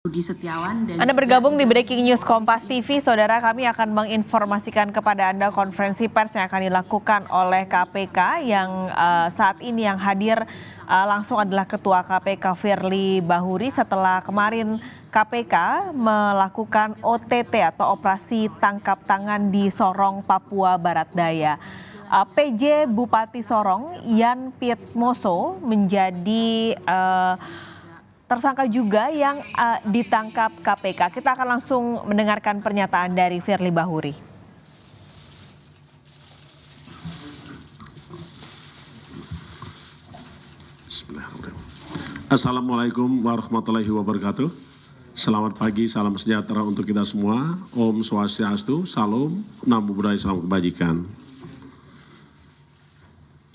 Rudi Setiawan dan Anda bergabung di Breaking News Kompas TV, saudara. Kami akan menginformasikan kepada Anda konferensi pers yang akan dilakukan oleh KPK yang saat ini yang hadir langsung adalah Ketua KPK Firly Bahuri setelah kemarin KPK melakukan OTT atau operasi tangkap tangan di Sorong, Papua Barat Daya. PJ Bupati Sorong Yan Pietmoso menjadi tersangka juga yang ditangkap KPK. Kita akan langsung mendengarkan pernyataan dari Firly Bahuri. Assalamualaikum warahmatullahi wabarakatuh. Selamat pagi, salam sejahtera untuk kita semua. Om Swastiastu, Salam, Namo Buddhaya, Salam Kebajikan.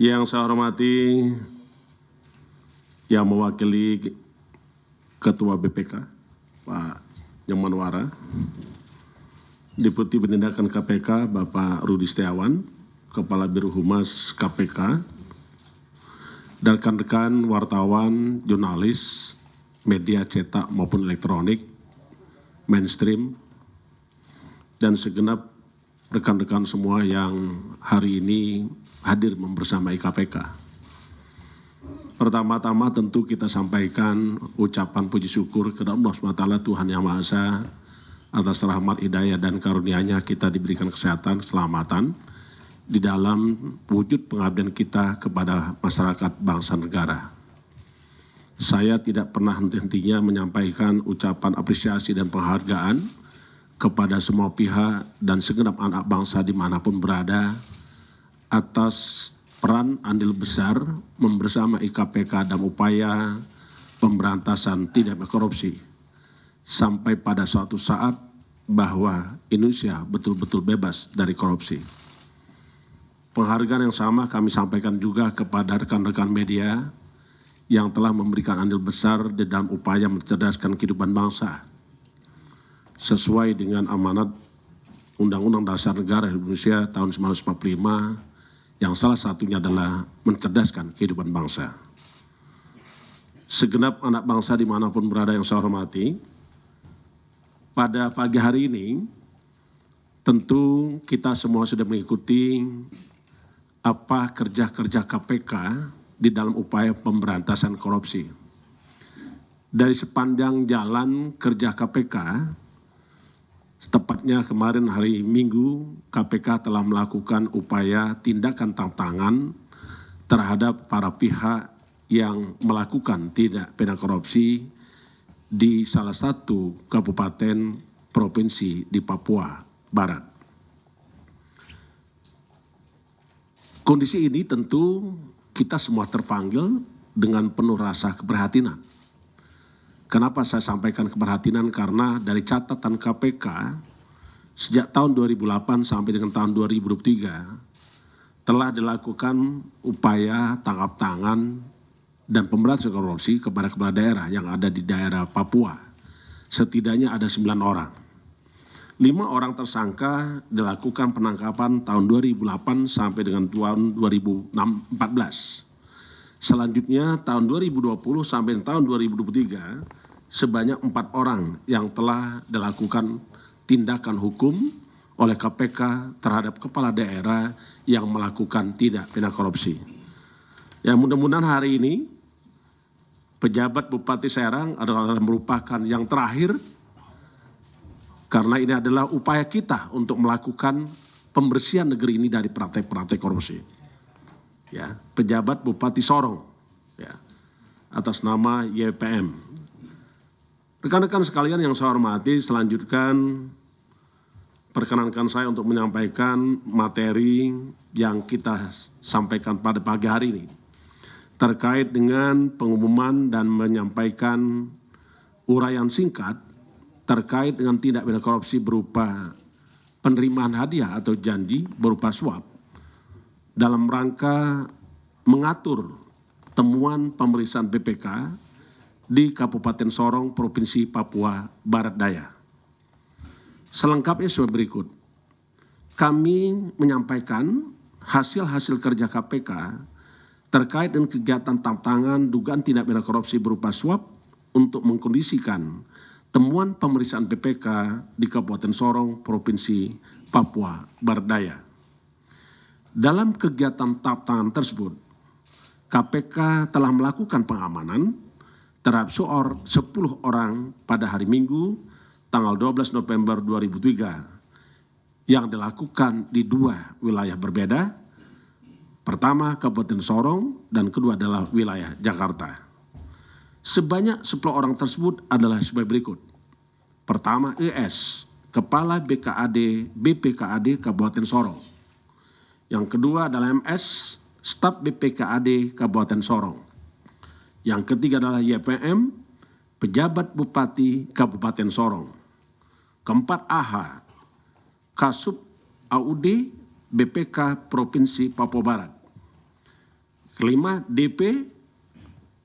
Yang saya hormati yang mewakili Ketua BPK, Pak Nyomanwara, Deputi Penindakan KPK, Bapak Rudi Setiawan, Kepala Biro Humas KPK, dan rekan-rekan wartawan, jurnalis, media cetak maupun elektronik, mainstream, dan segenap rekan-rekan semua yang hari ini hadir membersamai KPK. Pertama-tama tentu kita sampaikan ucapan puji syukur kepada Allah SWT Tuhan Yang Maha Esa atas rahmat hidayah dan karunia-Nya kita diberikan kesehatan, keselamatan di dalam wujud pengabdian kita kepada masyarakat bangsa negara. Saya tidak pernah henti-hentinya menyampaikan ucapan apresiasi dan penghargaan kepada semua pihak dan segenap anak bangsa dimanapun berada atas peran andil besar membersama KPK dalam upaya pemberantasan tindak korupsi sampai pada suatu saat bahwa Indonesia betul-betul bebas dari korupsi. Penghargaan yang sama kami sampaikan juga kepada rekan-rekan media yang telah memberikan andil besar di dalam upaya mencerdaskan kehidupan bangsa sesuai dengan amanat Undang-Undang Dasar Negara Indonesia tahun 1945 yang salah satunya adalah mencerdaskan kehidupan bangsa. Segenap anak bangsa dimanapun berada yang saya hormati, pada pagi hari ini tentu kita semua sudah mengikuti apa kerja-kerja KPK di dalam upaya pemberantasan korupsi. Dari sepanjang jalan kerja KPK, tepatnya kemarin hari Minggu, KPK telah melakukan upaya tindakan tangan terhadap para pihak yang melakukan tindak pidana korupsi di salah satu kabupaten provinsi di Papua Barat. Kondisi ini tentu kita semua terpanggil dengan penuh rasa keprihatinan. Kenapa saya sampaikan keprihatinan? Karena dari catatan KPK sejak tahun 2008 sampai dengan tahun 2023 telah dilakukan upaya tangkap tangan dan pemberantasan korupsi kepada kepala daerah yang ada di daerah Papua. Setidaknya ada 9 orang. 5 orang tersangka dilakukan penangkapan tahun 2008 sampai dengan tahun 2014. Selanjutnya tahun 2020 sampai tahun 2023 sebanyak 4 orang yang telah dilakukan tindakan hukum oleh KPK terhadap kepala daerah yang melakukan tindak pidana korupsi. Ya, mudah-mudahan hari ini pejabat Bupati Serang adalah merupakan yang terakhir karena ini adalah upaya kita untuk melakukan pembersihan negeri ini dari praktek-praktek korupsi. Ya, pejabat Bupati Sorong, ya, atas nama YPM. Rekan-rekan sekalian yang saya hormati, selanjutnya perkenankan saya untuk menyampaikan materi yang kita sampaikan pada pagi hari ini terkait dengan pengumuman dan menyampaikan uraian singkat terkait dengan tindak pidana korupsi berupa penerimaan hadiah atau janji berupa suap dalam rangka mengatur temuan pemeriksaan BPK di Kabupaten Sorong, Provinsi Papua Barat Daya. Selengkapnya sebagai berikut. Kami menyampaikan hasil-hasil kerja KPK terkait dengan kegiatan tangkap tangan dugaan tindak pidana korupsi berupa suap untuk mengkondisikan temuan pemeriksaan BPK di Kabupaten Sorong, Provinsi Papua Barat Daya. Dalam kegiatan tangkap tangan tersebut, KPK telah melakukan pengamanan terhadap 10 orang pada hari Minggu, tanggal 12 November 2003, yang dilakukan di 2 wilayah berbeda. Pertama, Kabupaten Sorong, dan kedua adalah wilayah Jakarta. Sebanyak 10 orang tersebut adalah sebagai berikut. Pertama, ES, Kepala BPKAD Kabupaten Sorong. Yang kedua adalah MS, Staf BPKAD Kabupaten Sorong. Yang ketiga adalah YPM, Pejabat Bupati Kabupaten Sorong. Keempat, AH, Kasub AUD BPK Provinsi Papua Barat. Kelima, DP,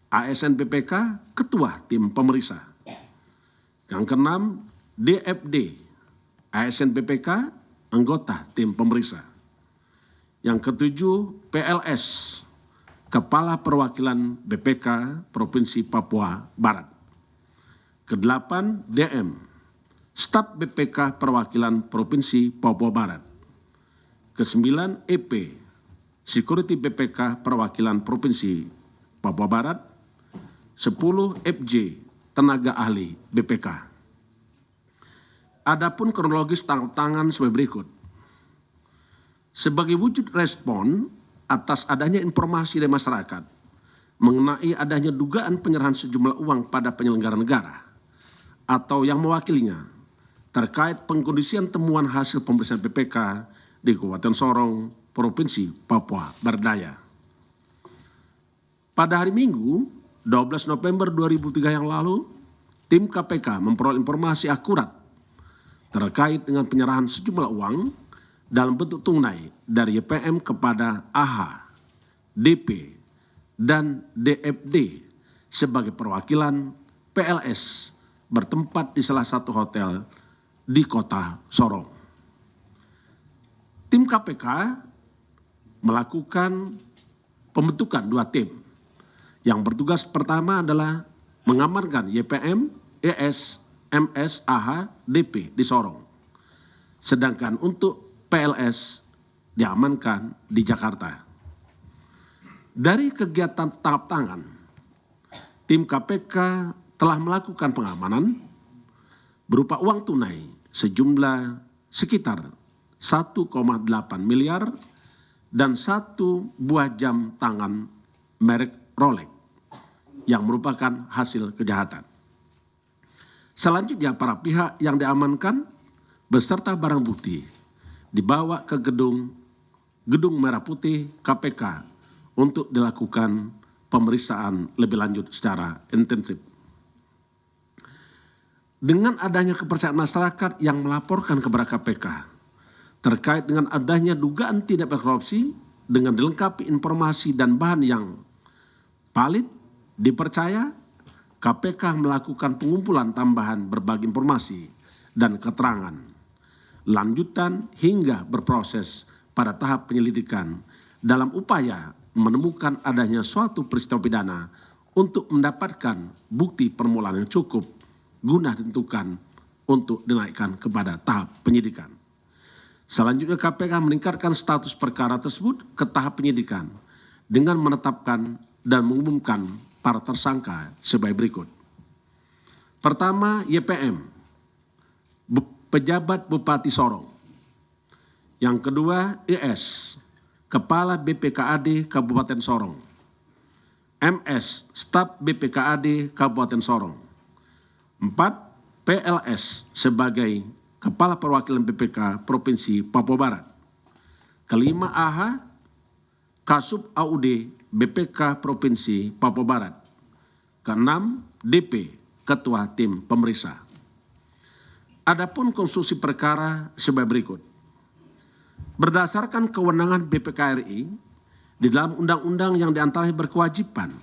ASN BPK, Ketua Tim Pemeriksa. Yang keenam, DFD, ASN BPK, Anggota Tim Pemeriksa. Yang ketujuh, PLS, Kepala Perwakilan BPK Provinsi Papua Barat. Kedelapan, DM, Staf BPK Perwakilan Provinsi Papua Barat. Kesembilan, EP, Security BPK Perwakilan Provinsi Papua Barat. 10, FJ, Tenaga Ahli BPK. Adapun kronologis tangkap tangan sebagai berikut. Sebagai wujud respon atas adanya informasi dari masyarakat mengenai adanya dugaan penyerahan sejumlah uang pada penyelenggara negara atau yang mewakilinya terkait pengkondisian temuan hasil pemeriksaan BPK di Kabupaten Sorong, Provinsi Papua Barat Daya. Pada hari Minggu, 12 November 2003 yang lalu, tim KPK memperoleh informasi akurat terkait dengan penyerahan sejumlah uang dalam bentuk tunai dari YPM kepada AH, DP, dan DFD sebagai perwakilan PLS bertempat di salah satu hotel di kota Sorong. Tim KPK melakukan pembentukan 2 tim. Yang bertugas pertama adalah mengamankan YPM, ES, MS, AH, DP di Sorong. Sedangkan untuk PLS diamankan di Jakarta. Dari kegiatan tangkap tangan, tim KPK telah melakukan pengamanan berupa uang tunai sejumlah sekitar 1,8 miliar dan 1 buah jam tangan merek Rolex yang merupakan hasil kejahatan. Selanjutnya para pihak yang diamankan beserta barang bukti dibawa ke gedung Merah Putih KPK untuk dilakukan pemeriksaan lebih lanjut secara intensif. Dengan adanya kepercayaan masyarakat yang melaporkan kepada KPK terkait dengan adanya dugaan tindak pidana korupsi dengan dilengkapi informasi dan bahan yang valid, dipercaya, KPK melakukan pengumpulan tambahan berbagai informasi dan keterangan lanjutan hingga berproses pada tahap penyelidikan dalam upaya menemukan adanya suatu peristiwa pidana untuk mendapatkan bukti permulaan yang cukup guna ditentukan untuk dinaikkan kepada tahap penyidikan. Selanjutnya KPK meningkatkan status perkara tersebut ke tahap penyidikan dengan menetapkan dan mengumumkan para tersangka sebagai berikut. Pertama, YPM, Pejabat Bupati Sorong. Yang kedua, ES, Kepala BPKAD Kabupaten Sorong. MS, Staf BPKAD Kabupaten Sorong. 4, PLS sebagai Kepala Perwakilan BPK Provinsi Papua Barat. Kelima, AH, Kasub AUD BPK Provinsi Papua Barat. Keenam, DP, Ketua Tim Pemeriksa. Adapun konstruksi perkara sebagai berikut. Berdasarkan kewenangan BPK RI di dalam undang-undang yang diantaranya berkewajiban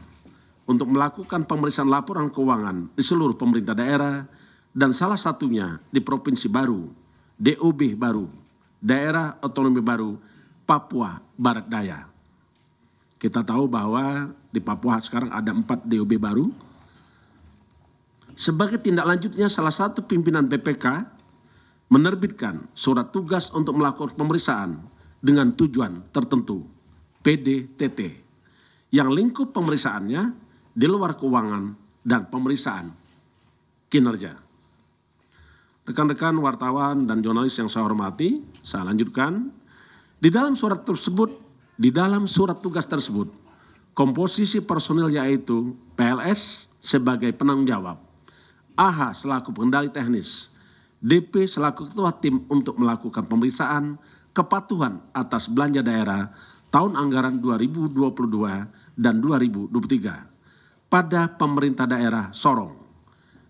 untuk melakukan pemeriksaan laporan keuangan di seluruh pemerintah daerah dan salah satunya di Provinsi baru, DOB baru, Daerah Otonomi Baru, Papua Barat Daya. Kita tahu bahwa di Papua sekarang ada 4 DOB baru. Sebagai tindak lanjutnya, salah satu pimpinan BPK menerbitkan surat tugas untuk melakukan pemeriksaan dengan tujuan tertentu, PDTT, yang lingkup pemeriksaannya di luar keuangan dan pemeriksaan kinerja. Rekan-rekan wartawan dan jurnalis yang saya hormati, saya lanjutkan. Di dalam surat tugas tersebut, komposisi personil yaitu PLS sebagai penanggung jawab, AH selaku pengendali teknis, DP selaku ketua tim untuk melakukan pemeriksaan kepatuhan atas belanja daerah tahun anggaran 2022 dan 2023 pada pemerintah daerah Sorong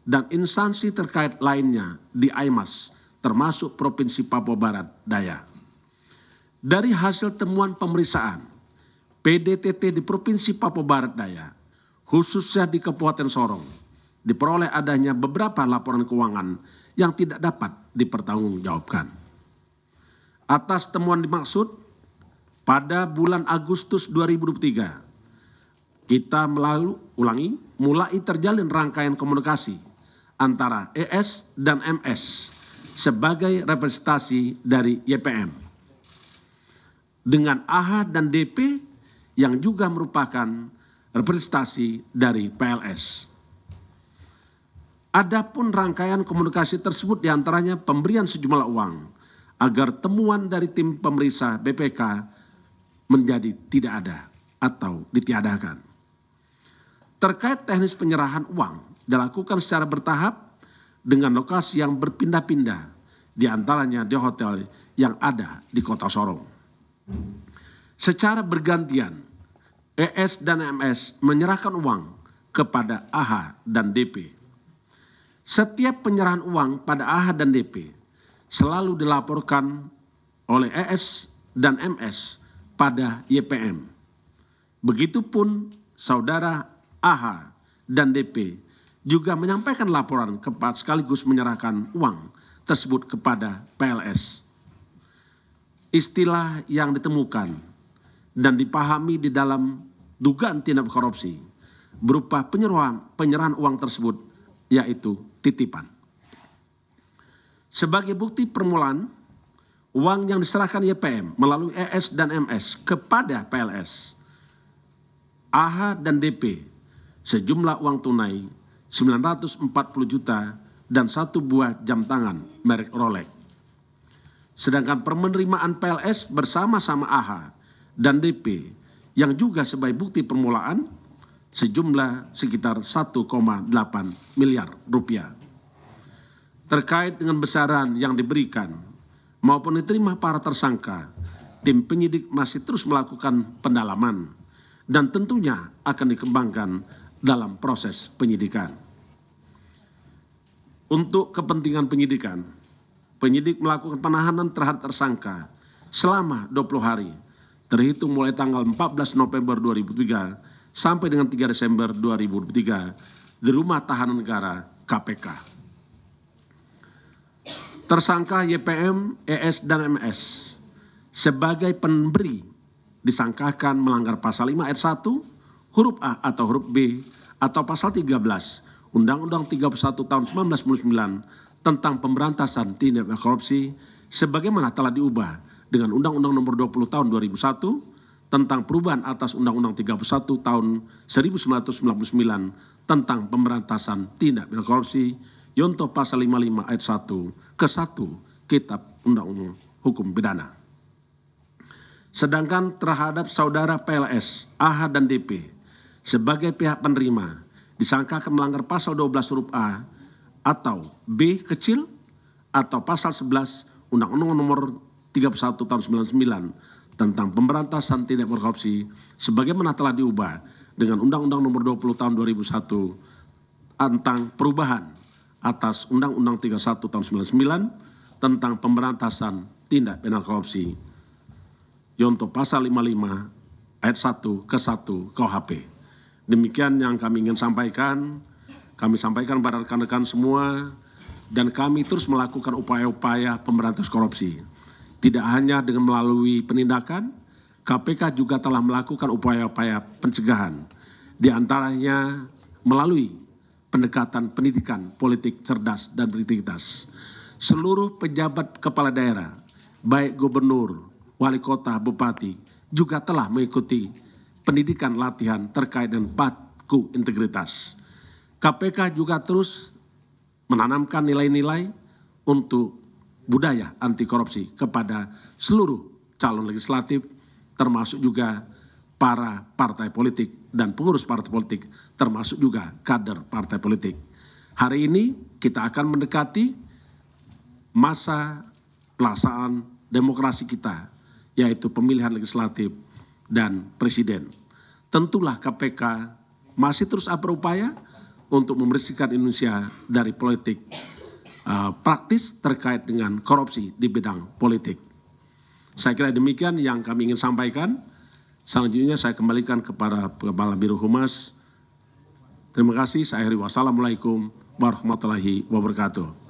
dan instansi terkait lainnya di AIMAS termasuk Provinsi Papua Barat Daya. Dari hasil temuan pemeriksaan PDTT di Provinsi Papua Barat Daya, khususnya di Kabupaten Sorong, diperoleh adanya beberapa laporan keuangan yang tidak dapat dipertanggungjawabkan. Atas temuan dimaksud, pada bulan Agustus 2023, kita mulai terjalin rangkaian komunikasi antara ES dan MS sebagai representasi dari YPM dengan AH dan DP yang juga merupakan representasi dari PLS. Adapun rangkaian komunikasi tersebut diantaranya pemberian sejumlah uang agar temuan dari tim pemeriksa BPK menjadi tidak ada atau ditiadakan. Terkait teknis penyerahan uang dilakukan secara bertahap dengan lokasi yang berpindah-pindah, diantaranya di hotel yang ada di Kota Sorong. Secara bergantian, ES dan MS menyerahkan uang kepada AH dan DP. Setiap penyerahan uang pada AH dan DP selalu dilaporkan oleh ES dan MS pada YPM. Begitupun saudara AH dan DP juga menyampaikan laporan sekaligus menyerahkan uang tersebut kepada PLS. Istilah yang ditemukan dan dipahami di dalam dugaan tindak korupsi berupa penyerahan uang tersebut yaitu titipan. Sebagai bukti permulaan, uang yang diserahkan YPM melalui ES dan MS kepada PLS, AH dan DP sejumlah uang tunai 940 juta dan 1 buah jam tangan merek Rolex. Sedangkan penerimaan PLS bersama-sama AH dan DP yang juga sebagai bukti permulaan sejumlah sekitar 1,8 miliar rupiah. Terkait dengan besaran yang diberikan maupun diterima para tersangka, tim penyidik masih terus melakukan pendalaman dan tentunya akan dikembangkan dalam proses penyidikan. Untuk kepentingan penyidikan, penyidik melakukan penahanan terhadap tersangka selama 20 hari, terhitung mulai tanggal 14 November 2003 sampai dengan 3 Desember 2023 di Rumah Tahanan Negara KPK. Tersangka YPM, ES, dan MS sebagai pemberi disangkakan melanggar pasal 5 ayat 1, huruf A atau huruf B, atau pasal 13 Undang-Undang 31 tahun 1999 tentang pemberantasan tindak pidana korupsi sebagaimana telah diubah dengan Undang-Undang nomor 20 tahun 2001 tentang perubahan atas Undang-Undang 31 tahun 1999 tentang pemberantasan tindak pidana korupsi yonto pasal 55 ayat 1 ke 1 Kitab Undang-Undang Hukum Pidana. Sedangkan terhadap saudara PLS, AH dan DP sebagai pihak penerima disangkakan melanggar pasal 12 huruf A atau B kecil atau pasal 11 Undang-Undang nomor 31 tahun 99 tentang pemberantasan tindak pidana korupsi sebagaimana telah diubah dengan Undang-Undang nomor 20 tahun 2001 tentang perubahan atas Undang-Undang 31 tahun 99 tentang pemberantasan tindak pidana korupsi yonto pasal 55 ayat 1 ke 1 KUHP. Demikian yang kami ingin sampaikan. Kami sampaikan kepada rekan-rekan semua dan kami terus melakukan upaya-upaya pemberantasan korupsi. Tidak hanya dengan melalui penindakan, KPK juga telah melakukan upaya-upaya pencegahan, di antaranya melalui pendekatan pendidikan politik cerdas dan berintegritas. Seluruh pejabat kepala daerah, baik gubernur, wali kota, bupati, juga telah mengikuti pendidikan latihan terkait dengan PATKU integritas. KPK juga terus menanamkan nilai-nilai untuk budaya anti korupsi kepada seluruh calon legislatif, termasuk juga para partai politik dan pengurus partai politik, termasuk juga kader partai politik. Hari ini kita akan mendekati masa pelaksanaan demokrasi kita, yaitu pemilihan legislatif dan presiden. Tentulah KPK masih terus berupaya untuk membersihkan Indonesia dari politik praktis terkait dengan korupsi di bidang politik. Saya kira demikian yang kami ingin sampaikan. Selanjutnya saya kembalikan kepada Kepala Biro Humas. Terima kasih. Saya akhiri. Wassalamualaikum warahmatullahi wabarakatuh.